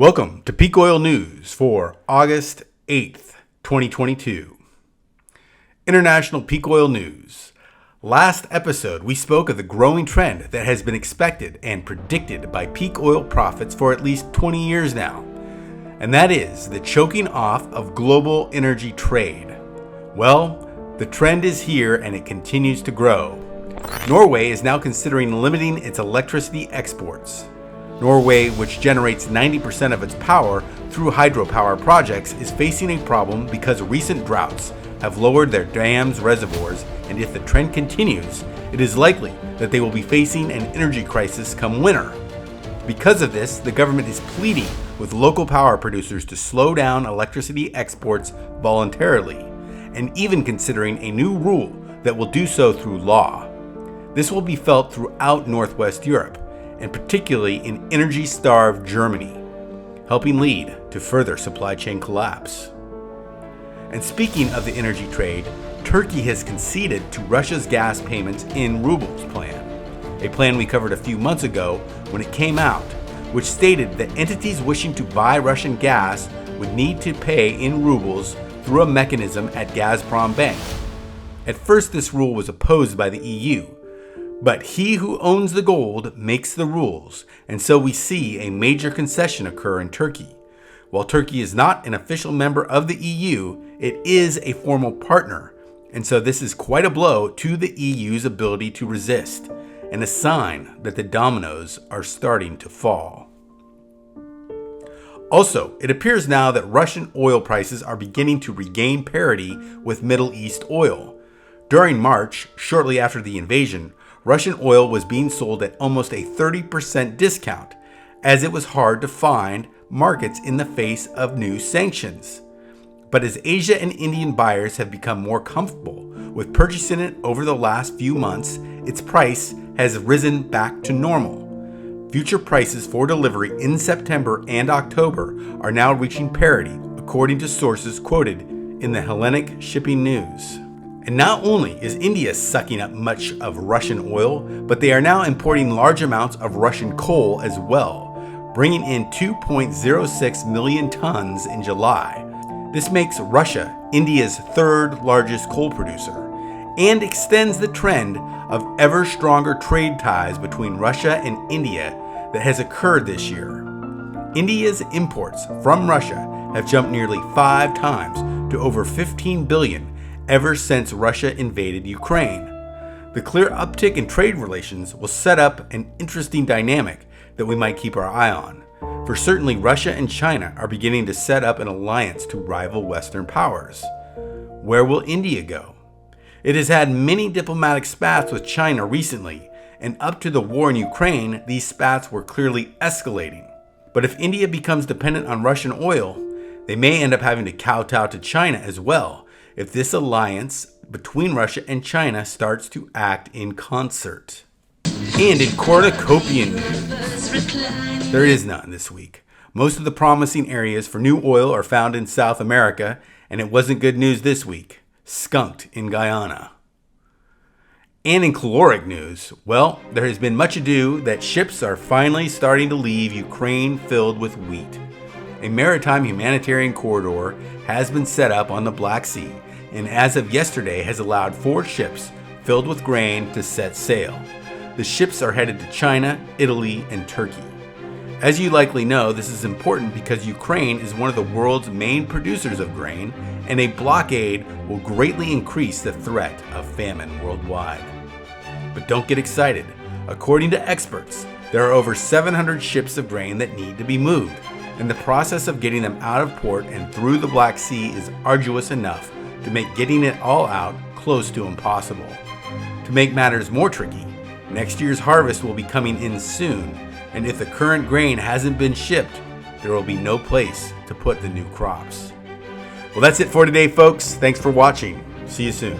Welcome to Peak Oil News for August 8th, 2022. International Peak Oil News. Last episode, we spoke of the growing trend that has been expected and predicted by peak oil profits for at least 20 years now, and that is the choking off of global energy trade. Well, the trend is here and it continues to grow. Norway is now considering limiting its electricity exports. Norway, which generates 90% of its power through hydropower projects, is facing a problem because recent droughts have lowered their dams' reservoirs, and if the trend continues, it is likely that they will be facing an energy crisis come winter. Because of this, the government is pleading with local power producers to slow down electricity exports voluntarily, and even considering a new rule that will do so through law. This will be felt throughout Northwest Europe, and particularly in energy-starved Germany, helping lead to further supply chain collapse. And speaking of the energy trade, Turkey has conceded to Russia's gas payments in rubles plan, a plan we covered a few months ago when it came out, which stated that entities wishing to buy Russian gas would need to pay in rubles through a mechanism at Gazprom Bank. At first, this rule was opposed by the EU, but he who owns the gold makes the rules, and so we see a major concession occur in Turkey. While Turkey is not an official member of the EU, it is a formal partner, and so this is quite a blow to the EU's ability to resist, and a sign that the dominoes are starting to fall. Also, it appears now that Russian oil prices are beginning to regain parity with Middle East oil. During March, shortly after the invasion, Russian oil was being sold at almost a 30% discount, as it was hard to find markets in the face of new sanctions. But as Asia and Indian buyers have become more comfortable with purchasing it over the last few months, its price has risen back to normal. Future prices for delivery in September and October are now reaching parity, according to sources quoted in the Hellenic Shipping News. And not only is India sucking up much of Russian oil, but they are now importing large amounts of Russian coal as well, bringing in 2.06 million tons in July. This makes Russia India's third largest coal producer and extends the trend of ever stronger trade ties between Russia and India that has occurred this year. India's imports from Russia have jumped nearly 5 times to over 15 billion ever since Russia invaded Ukraine. The clear uptick in trade relations will set up an interesting dynamic that we might keep our eye on. For certainly, Russia and China are beginning to set up an alliance to rival Western powers. Where will India go? It has had many diplomatic spats with China recently, and up to the war in Ukraine, these spats were clearly escalating. But if India becomes dependent on Russian oil, they may end up having to kowtow to China as well, if this alliance between Russia and China starts to act in concert. And in cornucopian news, there is none this week. Most of the promising areas for new oil are found in South America, and it wasn't good news this week. Skunked in Guyana. And in caloric news, well, there has been much ado that ships are finally starting to leave Ukraine filled with wheat. A maritime humanitarian corridor has been set up on the Black Sea, and as of yesterday has allowed 4 ships filled with grain to set sail. The ships are headed to China, Italy, and Turkey. As you likely know, this is important because Ukraine is one of the world's main producers of grain, and a blockade will greatly increase the threat of famine worldwide. But don't get excited. According to experts, there are over 700 ships of grain that need to be moved, and the process of getting them out of port and through the Black Sea is arduous enough to make getting it all out close to impossible. To make matters more tricky, next year's harvest will be coming in soon, and if the current grain hasn't been shipped, there will be no place to put the new crops. Well, that's it for today, folks. Thanks for watching. See you soon.